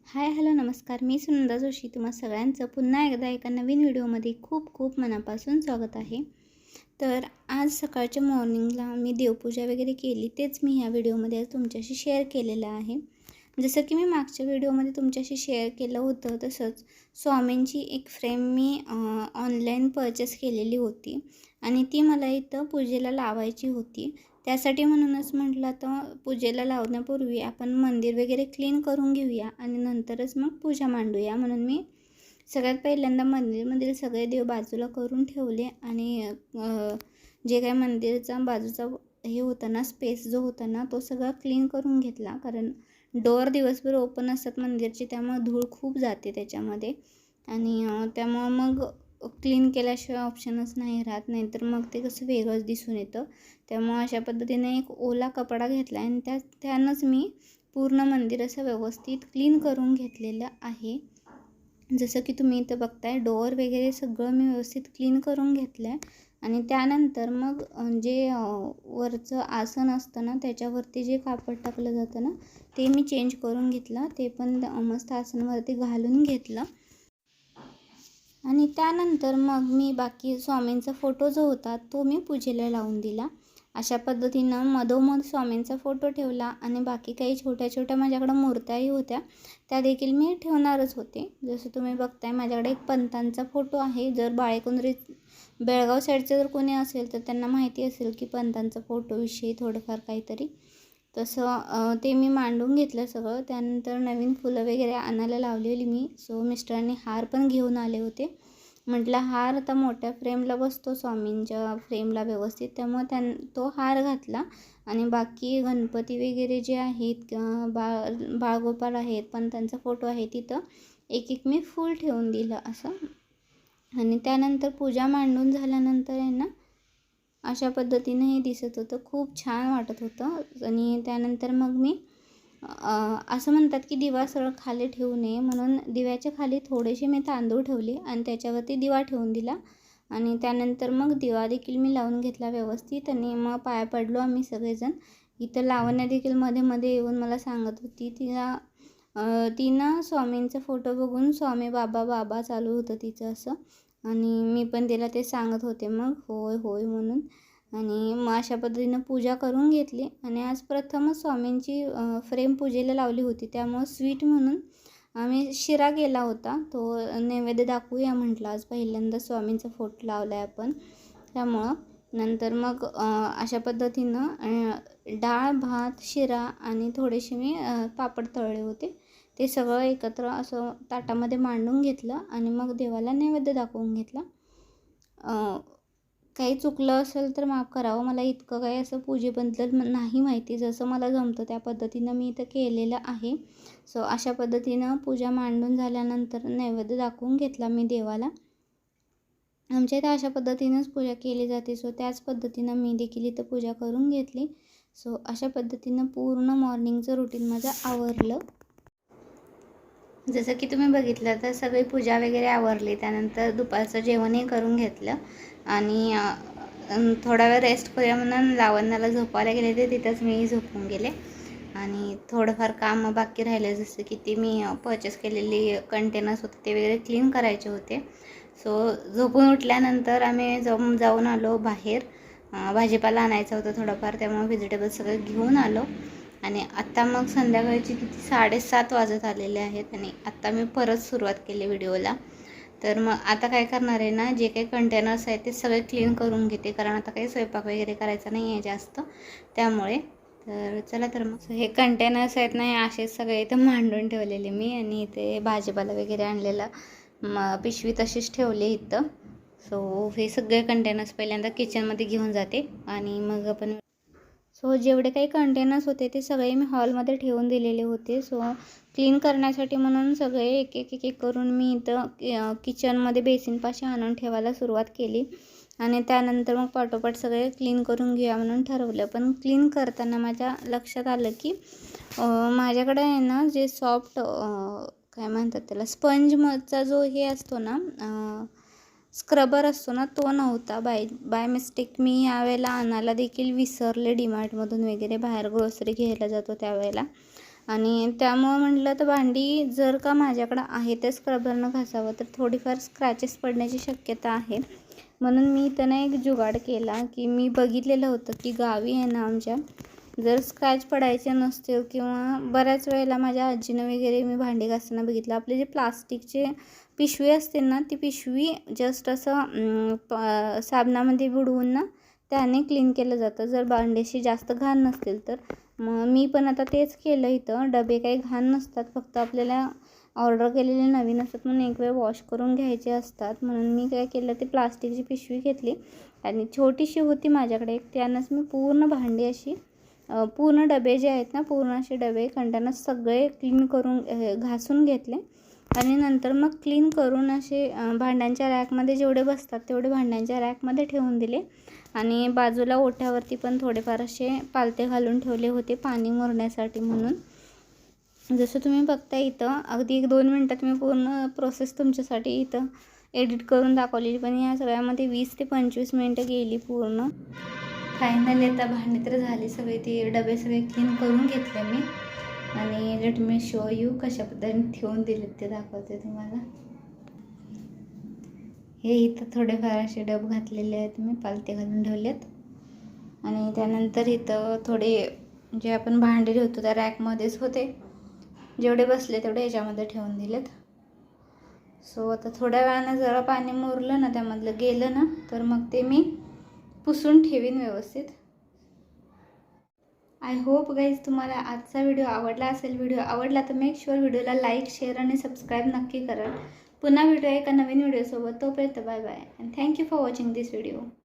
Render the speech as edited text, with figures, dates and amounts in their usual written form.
Hi hello नमस्कार. मी सुनंदा जोशी तुम्हा सगळ्यांचं पुन्हा एकदा एका नवीन व्हिडिओमध्ये खूप खूप मनापासून स्वागत आहे. तर आज सकाळच्या मॉर्निंगला मी देवपूजा वगैरे केली, तेच मी ह्या व्हिडिओमध्ये आज तुमच्याशी शेअर केलेलं आहे. जसं की मी मागच्या व्हिडिओमध्ये तुमच्याशी शेअर केलं होतं तसंच स्वामींची एक फ्रेम मी ऑनलाईन परचेस केलेली होती आणि ती मला इथं पूजेला लावायची होती. त्यासाठी म्हणूनच म्हटलं तर पूजेला लावण्यापूर्वी आपण मंदिर वगैरे क्लीन करून घेऊया आणि नंतरच मग पूजा मांडूया, म्हणून मी सगळ्यात पहिल्यांदा मंदिरमधील सगळे देव बाजूला करून ठेवले आणि जे काही मंदिरचा बाजूचा हे होता ना, स्पेस जो होता ना, तो सगळा क्लीन करून घेतला. कारण डोअर दिवसभर ओपन असतात मंदिरचे, त्यामुळे धूळ खूप जाते त्याच्यामध्ये आणि त्यामुळं मग क्लीन केल्याशिवाय ऑप्शनच नाही राहत, नाहीतर मग ते कसं वेगळंच दिसून येतं. त्यामुळं अशा पद्धतीने एक ओला कपडा घेतला आणि त्यानंच मी पूर्ण मंदिर असं व्यवस्थित क्लीन करून घेतलेलं आहे. जसं की तुम्ही इथं बघताय, डोअर वगैरे सगळं मी व्यवस्थित क्लीन करून घेतलं आहे आणि त्यानंतर मग जे वरचं आसन असतं ना, त्याच्यावरती जे कापड टाकलं जातं ना, ते मी चेंज करून घेतलं. ते पण मस्त आसनवरती घालून घेतलं आणि त्यानंतर मग मी बाकी स्वामींचा फोटो जो होता तो मी पूजेला लावून दिला. अशा पद्धतीनं मधोमध स्वामींचा फोटो ठेवला आणि बाकी काही छोट्या छोट्या माझ्याकडं मूर्त्याही होत्या, त्या देखील मी ठेवणारच होते. जसं तुम्ही बघताय, माझ्याकडे एक पंतांचा फोटो आहे. जर बाळेकुंद्री बेळगाव साईडचं जर कोणी असेल तर त्यांना माहिती असेल की पंतांचा फोटोविषयी थोडंफार काहीतरी. तसं ते मी मांडून घेतलं सगळं. त्यानंतर नवीन फुलं वगैरे आणायला लावलेली मी. सो मिस्टरांनी हार पण घेऊन आले होते. म्हटलं हार आता मोठ्या फ्रेमला बसतो स्वामींच्या फ्रेमला व्यवस्थित, त्यामुळे तो हार घातला आणि बाकी गणपती वगैरे जे आहेत, बाळगोपाल आहेत, पण त्यांचा फोटो आहे, तिथं एक एक मी फूल ठेवून दिलं असं. आणि त्यानंतर पूजा मांडून झाल्यानंतर आहे ना, अशा पद्धतीने हे दिसत होतं, खूप छान वाटत होतं. आणि त्यानंतर मग मी असं म्हणतात की दिवा सरळ खाली ठेवू नये, म्हणून दिव्याच्या खाली थोडेसे मी तांदूळ ठेवले आणि त्याच्यावरती दिवा ठेवून दिला आणि त्यानंतर मग दिवा देखील मी लावून घेतला व्यवस्थित आणि मग पाया पडलो आम्ही सगळेजण. इथं लावण्या देखील मध्ये मध्ये येऊन मला सांगत होती. तिनं स्वामींचा फोटो बघून स्वामी बाबा बाबा चालू होतं तिचं असं, आणि मी पण तिला ते सांगत होते मग होय होय म्हणून. आणि मग अशा पद्धतीनं पूजा करून घेतली आणि आज प्रथमच स्वामींची फ्रेम पूजेला लावली होती, त्यामुळं स्वीट म्हणून आम्ही शिरा केला होता. तो नैवेद्य दाखवूया म्हटलं, आज पहिल्यांदा स्वामींचा फोटो लावला आहे आपण, त्यामुळं. नंतर मग अशा पद्धतीनं डाळ भात शिरा आणि थोडेसे मी पापड तळले होते, ते सगळं एकत्र असं ताटामध्ये मांडून घेतलं आणि मग देवाला नैवेद्य दाखवून घेतला. काही चुकलं असेल तर माफ करावं, मला इतकं काही असं पूजेबद्दल नाही माहिती. जसं मला जमतं त्या पद्धतीनं मी इथं केलेलं आहे. सो अशा पद्धतीनं पूजा मांडून झाल्यानंतर नैवेद्य दाखवून घेतला मी देवाला. आमच्या इथं अशा पद्धतीनंच पूजा केली जाते, सो त्याच पद्धतीनं मी देखील इथं पूजा करून घेतली. सो अशा पद्धतीनं पूर्ण मॉर्निंगचं रुटीन माझं आवरलं. जसं की तुम्ही बघितलं तर सगळी पूजा वगैरे आवरली. त्यानंतर दुपारचं जेवणही करून घेतलं आणि थोडा वेळ रेस्ट करूया म्हणून लावण्याला झोपायला गेले, ते तिथंच मी झोपून गेले. आणि थोडंफार काम बाकी राहिलं, जसं की ते मी परचेस केलेली कंटेनर्स होते ते वगैरे क्लीन करायचे होते. सो झोपून उठल्यानंतर आम्ही जाऊन आलो बाहेर. भाजीपाला आणायचा होता थोडाफार, त्यामुळे व्हेजिटेबल सगळं घेऊन आलो. आणि आत्ता मग संध्याकाळची किती 7:30 वाजत आलेले आहेत आणि आत्ता मी परत सुरुवात केली व्हिडिओला. तर मग आता काय करणार आहे ना, जे काही कंटेनर्स आहेत ते सगळे क्लीन करून घेते, कारण आता काही स्वयंपाक वगैरे करायचा नाही आहे जास्त, त्यामुळे. तर चला, तर मग हे कंटेनर्स आहेत ना, असेच सगळे इथं मांडून ठेवलेले मी आणि इथे भाजीपाला वगैरे आणलेला पिशवी तशीच ठेवली इथं. सो हे सगळे कंटेनर्स पहिल्यांदा किचनमध्ये घेऊन जाते आणि मग आपण. सो जेवढे काही कंटेनर्स होते ते सगळे मी हॉलमध्ये ठेवून दिलेले होते. सो क्लीन करण्यासाठी म्हणून सगळे एक एक एक एक करून मी इथं किचनमध्ये बेसिनपाशी आणून ठेवायला सुरुवात केली आणि त्यानंतर मग पाठोपाठ सगळे क्लीन करून घेऊया म्हणून ठरवलं. पण क्लीन करताना माझ्या लक्षात आलं की माझ्याकडे आहे ना, जे सॉफ्ट काय म्हणतात त्याला, स्पंजचा जो हे असतो ना, स्क्रबर असतो ना, तो नव्हता. बाय मिस्टेक मी यावेळेला आणायला देखील विसरले डीमार्टमधून वगैरे, बाहेर ग्रोसरी घ्यायला जातो त्यावेळेला. आणि त्यामुळं म्हटलं तर भांडी जर का माझ्याकडं आहे ते स्क्रबरनं घासावं तर थोडीफार स्क्रॅचेस पडण्याची शक्यता आहे. म्हणून मी इथं ना एक जुगाड केला की मी बघितलेलं होतं की गावी आहे ना आमच्या जर स्क्रॅच पडायचे नसतील किंवा बऱ्याच वेळेला माझ्या आजीनं वगैरे मी भांडी घासताना बघितलं आपले जे प्लास्टिकचे पिशवी असते ना ती पिशवी जस्ट असं साबणामध्ये बुडवून ना त्याने क्लीन केलं जातं जर भांड्याशी जास्त घाण नसतील तर. मग मी पण आता तेच केलं इथं. डबे काही घाण नसतात, फक्त आपल्याला ऑर्डर केलेले नवीन असतात म्हणून एक वेळ वॉश करून घ्यायचे असतात. म्हणून मी काय केलं ते प्लास्टिकची पिशवी घेतली आणि छोटीशी होती माझ्याकडे एक, त्यानंच मी पूर्ण भांडी अशी पूर्ण डबे जे आहेत ना पूर्ण असे डबे कंटेनर सगळे क्लीन करून घासून घेतले आणि नंतर मग क्लीन करून असे भांड्यांच्या रॅकमध्ये जेवढे बसतात तेवढे भांड्यांच्या रॅकमध्ये ठेवून दिले आणि बाजूला ओठ्यावरती पण थोडेफार असे पालथे घालून ठेवले होते पाणी मुरण्यासाठी म्हणून. जसं तुम्ही बघता इथं अगदी 1-2 मिनटात मी पूर्ण प्रोसेस तुमच्यासाठी इथं एडिट करून दाखवलेली, पण या सगळ्यामध्ये 20 ते 25 मिनटं गेली पूर्ण. फायनली आता भांडी तर झाली सगळे, ते डबे सगळे क्लीन करून घेतले मी आणि लेट मी शो यू कशा पद्धतीने ठेवून दिलेत ते दाखवते तुम्हाला. हे इथं थोडेफार असे डब घातलेले आहेत मी, पालथे घालून ठेवलेत आणि त्यानंतर इथं थोडे जे आपण भांडी ठेवतो त्या रॅकमध्येच होते, जेवढे बसले तेवढे याच्यामध्ये ठेवून दिलेत. सो आता थोड्या वेळानं जरा पाणी मुरलं ना त्यामधलं गेलं ना तर मग ते मी पुसून ठेवीन व्यवस्थित. आय होप गाईज तुम्हाला आजचा व्हिडिओ आवडला असेल. व्हिडिओ आवडला तर मेक शुअर व्हिडिओला लाईक, शेअर आणि सबस्क्राईब नक्की कराल. पुन्हा भेटूया एका नवीन व्हिडिओसोबत. तोपर्यंत bye bye and thank you for watching this video.